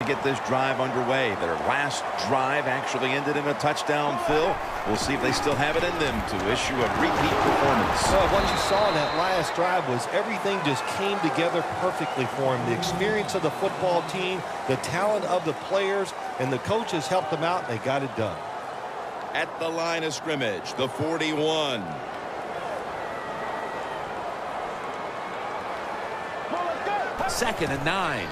Get this drive underway. Their last drive actually ended in a touchdown, Phil. We'll see if they still have it in them to issue a repeat performance. Well, what you saw in that last drive was everything just came together perfectly for him. The experience of the football team, the talent of the players, and the coaches helped them out, and they got it done. At the line of scrimmage, the 41. Second and 9.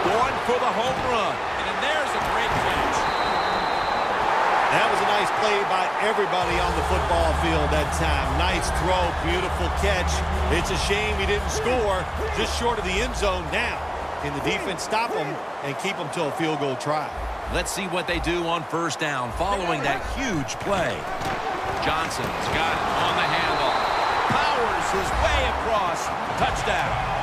Going for the home run. And there's a great catch. That was a nice play by everybody on the football field that time. Nice throw, beautiful catch. It's a shame he didn't score just short of the end zone now. Can the defense stop him and keep him to a field goal try? Let's see what they do on first down following that huge play. Johnson's got it on the handle. Powers his way across. Touchdown.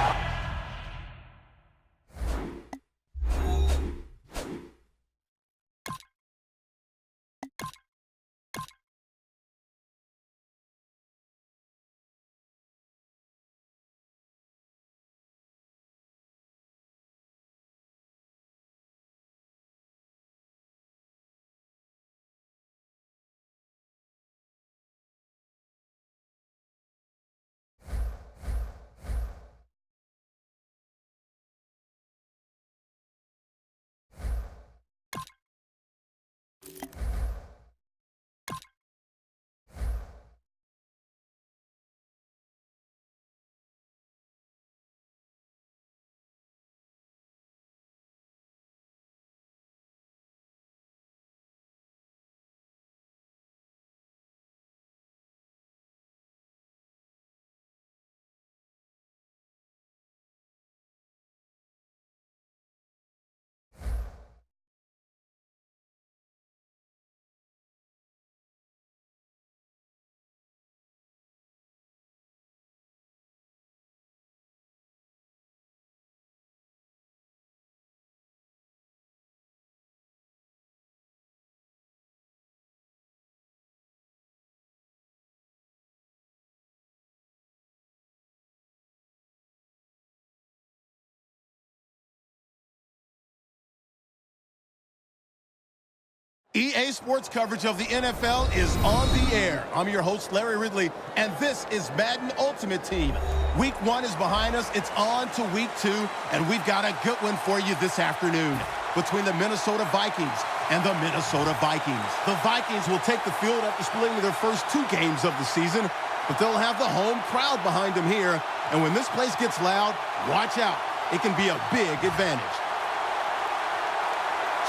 EA Sports coverage of the NFL is on the air. I'm your host, Larry Ridley, and this is Madden Ultimate Team. Week 1 is behind us. It's on to Week 2, and we've got a good one for you this afternoon between the Minnesota Vikings and the Minnesota Vikings. The Vikings will take the field after splitting their first 2 games of the season, but they'll have the home crowd behind them here, and when this place gets loud, watch out. It can be a big advantage.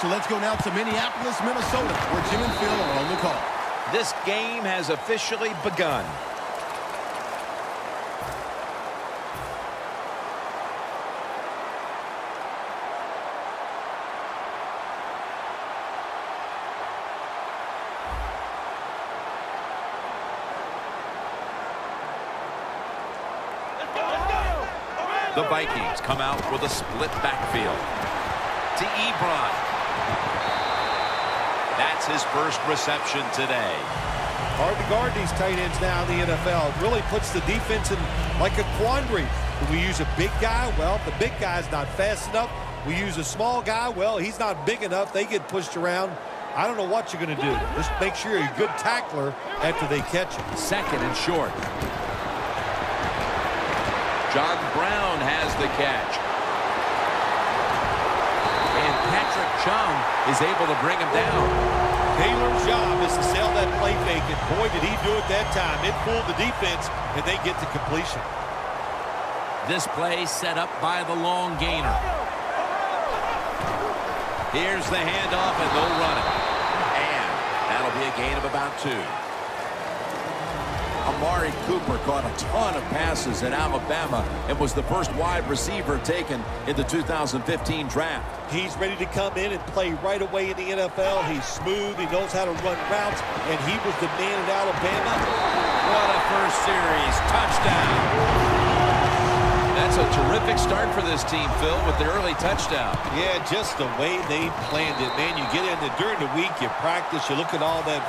So let's go now to Minneapolis, Minnesota, where Jim and Phil are on the call. This game has officially begun. The Vikings come out with a split backfield. To Ebron. That's his first reception today. Hard to guard these tight ends now in the NFL. It really puts the defense in like a quandary. Do we use a big guy? Well, if the big guy's not fast enough. We use a small guy. Well, he's not big enough. They get pushed around. I don't know what you're going to do. Just make sure you're a good tackler after they catch him. Second and short. John Brown has the catch. And Patrick Chung is able to bring him down. Taylor's job is to sell that play fake, and boy, did he do it that time. It fooled the defense, and they get to completion. This play set up by the long gainer. Here's the handoff, and they'll run it. And that'll be a gain of about 2. Amari Cooper caught a ton of passes at Alabama and was the first wide receiver taken in the 2015 draft. He's ready to come in and play right away in the NFL. He's smooth. He knows how to run routes, and he was the man at Alabama. What a first series. Touchdown. That's a terrific start for this team, Phil, with the early touchdown. Yeah, just the way they planned it, man. You get in there during the week, you practice, you look at all that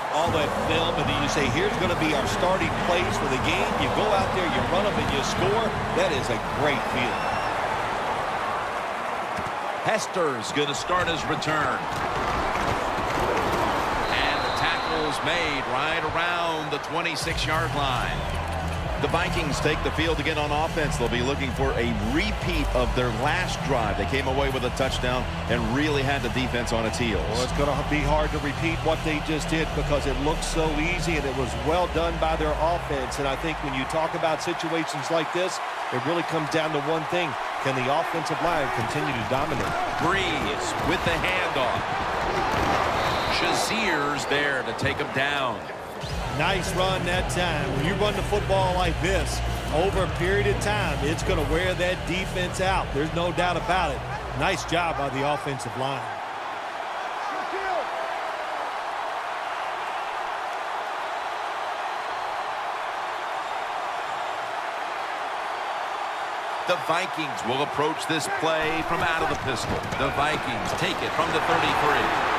film, and then you say, here's going to be our starting plays for the game. You go out there, you run them, and you score. That is a great feeling. Hester's going to start his return. And the tackle's made right around the 26-yard line. The Vikings take the field again on offense. They'll be looking for a repeat of their last drive. They came away with a touchdown and really had the defense on its heels. Well, it's going to be hard to repeat what they just did because it looks so easy and it was well done by their offense. And I think when you talk about situations like this, it really comes down to one thing. Can the offensive line continue to dominate? Breeze with the handoff. Shazier's there to take him down. Nice run that time. When you run the football like this, over a period of time, it's going to wear that defense out. There's no doubt about it. Nice job by the offensive line. The Vikings will approach this play from out of the pistol. The Vikings take it from the 33.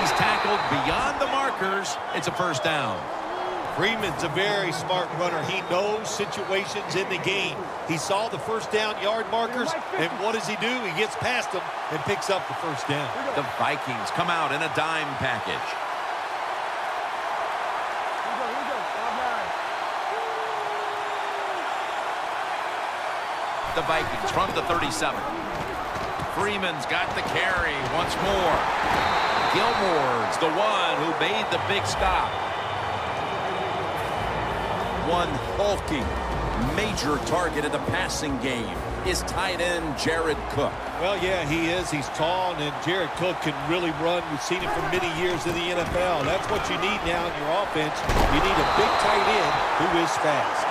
He's tackled beyond the markers. It's a first down. Freeman's a very smart runner. He knows situations in the game. He saw the first down yard markers, and what does he do? He gets past them and picks up the first down. The Vikings come out in a dime package. The Vikings from the 37. Freeman's got the carry once more. Gilmore's the one who made the big stop. One hulking, major target in the passing game is tight end Jared Cook. Well, yeah, he is. He's tall, and Jared Cook can really run. We've seen it for many years in the NFL. That's what you need now in your offense. You need a big tight end who is fast.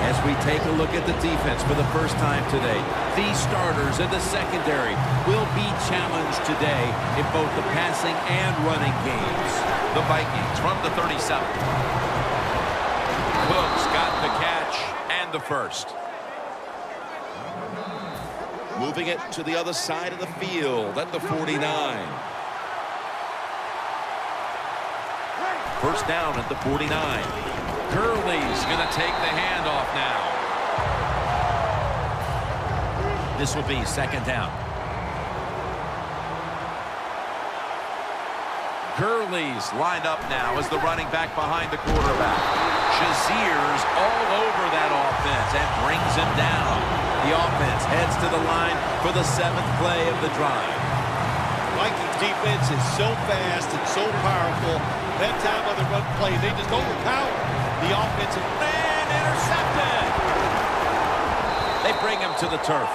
As we take a look at the defense for the first time today, these starters in the secondary will be challenged today in both the passing and running games. The Vikings from the 37. Cook's got the catch and the first. Moving it to the other side of the field at the 49. First down at the 49. Gurley's going to take the handoff now. This will be second down. Gurley's lined up now as the running back behind the quarterback. Shazier's all over that offense and brings him down. The offense heads to the line for the 7th play of the drive. Vikings defense is so fast and so powerful. That time on the run play, they just overpower the offensive man. Intercepted. They bring him to the turf.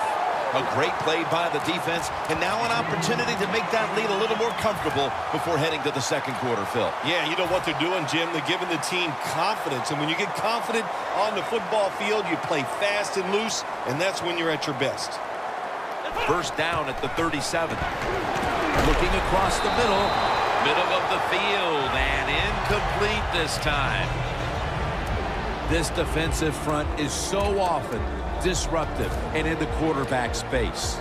A great play by the defense, and now an opportunity to make that lead a little more comfortable before heading to the second quarter, Phil. Yeah, you know what they're doing, Jim? They're giving the team confidence, and when you get confident on the football field, you play fast and loose, and that's when you're at your best. First down at the 37. Looking across the middle of the field, and incomplete this time. This defensive front is so often disruptive and in the quarterback space.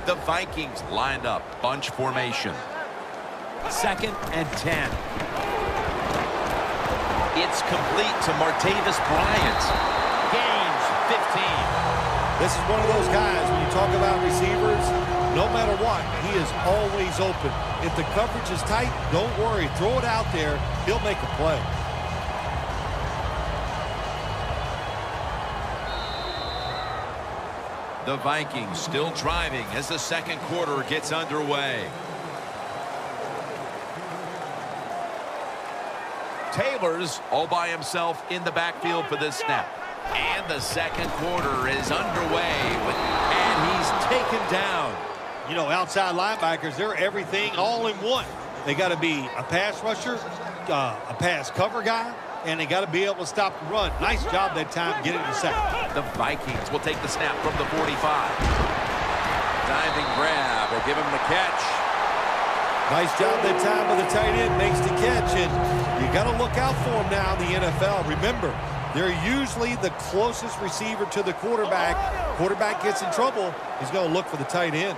The Vikings lined up, bunch formation. 2nd and 10. It's complete to Martavis Bryant. Gains 15. This is one of those guys, when you talk about receivers, no matter what, he is always open. If the coverage is tight, don't worry. Throw it out there. He'll make a play. The Vikings still driving as the second quarter gets underway. Taylor's all by himself in the backfield for this snap. And the second quarter is underway, and he's taken down. You know, outside linebackers, they're everything all in one. They got to be a pass rusher, a pass cover guy, and they got to be able to stop the run. Nice job that time getting the sack. The Vikings will take the snap from the 45. Diving grab will give him the catch. Nice job that time by the tight end, makes the catch, and you got to look out for him now in the NFL. Remember, they're usually the closest receiver to the quarterback. Quarterback gets in trouble, he's going to look for the tight end.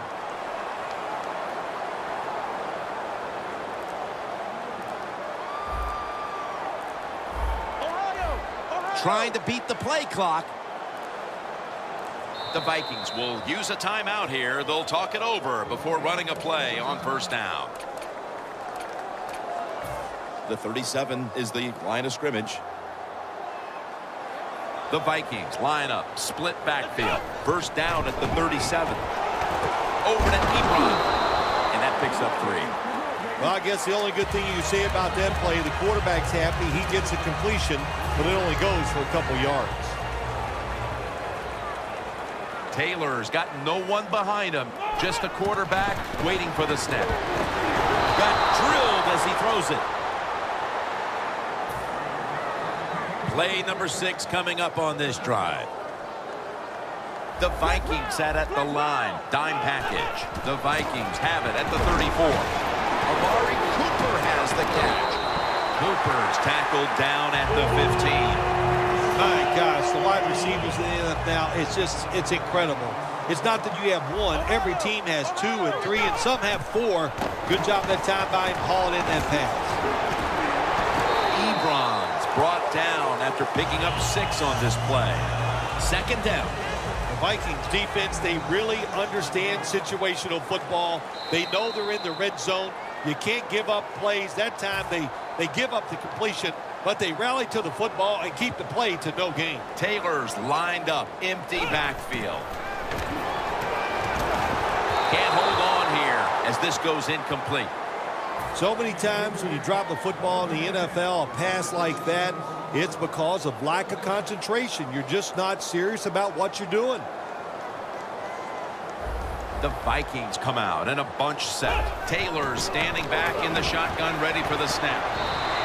trying to beat the play clock. The Vikings will use a timeout here. They'll talk it over before running a play on first down. The 37 is the line of scrimmage. The Vikings line up, split backfield. First down at the 37. Over to Ebron. And that picks up 3. Well, I guess the only good thing you can say about that play, the quarterback's happy. He gets a completion, but it only goes for a couple yards. Taylor's got no one behind him. Just a quarterback waiting for the snap. Got drilled as he throws it. Play number 6 coming up on this drive. The Vikings sat at the line. Dime package. The Vikings have it at the 34. Amari Cooper has the catch. Cooper's tackled down at the 15. My gosh, the wide receivers in the NFL, it's incredible. It's not that you have one. Every team has 2 and 3, and some have 4. Good job that time by him hauling in that pass. Ebron's brought down after picking up 6 on this play. Second down. The Vikings defense, they really understand situational football. They know they're in the red zone. You can't give up plays. That time they give up the completion, but they rally to the football and keep the play to no gain. Taylor's lined up, empty backfield. Can't hold on here as this goes incomplete. So many times when you drop a football in the NFL, a pass like that, it's because of lack of concentration. You're just not serious about what you're doing. The Vikings come out in a bunch set. Taylor's standing back in the shotgun, ready for the snap.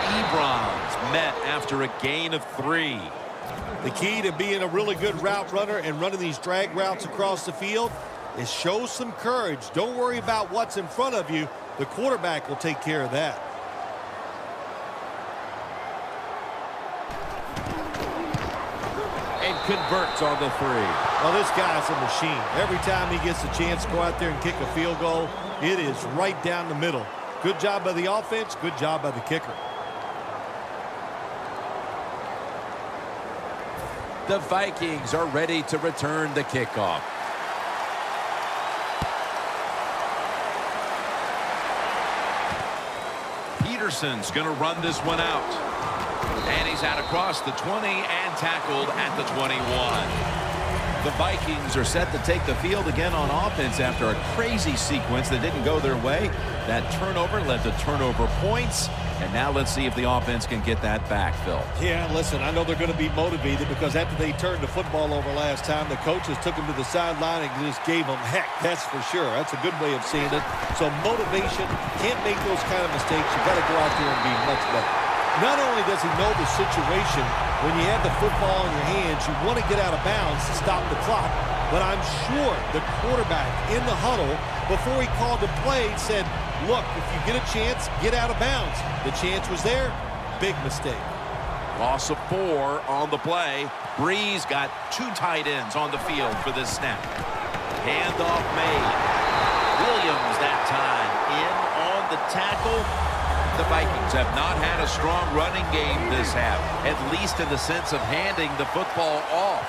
Ebron's met after a gain of 3. The key to being a really good route runner and running these drag routes across the field is show some courage. Don't worry about what's in front of you. The quarterback will take care of that. And converts on the 3. Well, this guy's a machine. Every time he gets a chance to go out there and kick a field goal, it is right down the middle. Good job by the offense, good job by the kicker. The Vikings are ready to return the kickoff. Peterson's going to run this one out. And he's out across the 20 and tackled at the 21. The Vikings are set to take the field again on offense after a crazy sequence that didn't go their way. That turnover led to turnover points. And now let's see if the offense can get that back, Phil. Yeah, listen, I know they're going to be motivated because after they turned the football over last time, the coaches took them to the sideline and just gave them heck. That's for sure. That's a good way of seeing it. So motivation, can't make those kind of mistakes. You got to go out there and be much better. Not only does he know the situation, when you have the football in your hands, you want to get out of bounds to stop the clock. But I'm sure the quarterback in the huddle, before he called the play, said, look, if you get a chance, get out of bounds. The chance was there. Big mistake. Loss of 4 on the play. Breeze got 2 tight ends on the field for this snap. Handoff made. Williams that time in on the tackle. The Vikings have not had a strong running game this half, at least in the sense of handing the football off.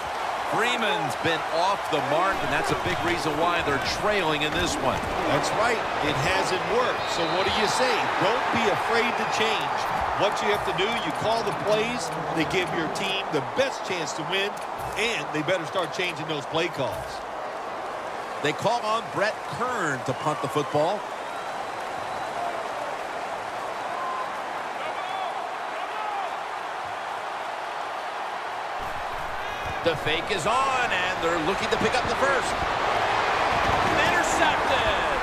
Freeman's been off the mark, and that's a big reason why they're trailing in this one. That's right. It hasn't worked. So what do you say? Don't be afraid to change. What you have to do, you call the plays. They give your team the best chance to win, and they better start changing those play calls. They call on Brett Kern to punt the football. The fake is on, and they're looking to pick up the first. Intercepted!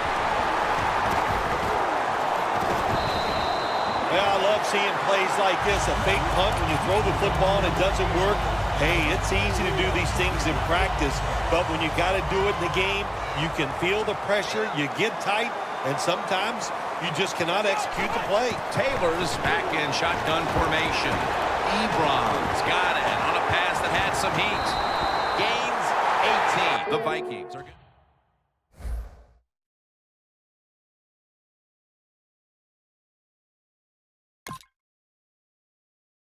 Well, I love seeing plays like this, a fake punt when you throw the football and it doesn't work. Hey, it's easy to do these things in practice, but when you got to do it in the game, you can feel the pressure, you get tight, and sometimes you just cannot execute the play. Taylor's back in shotgun formation. Ebron's got it on a pass that had some heat. Gains 18. The Vikings are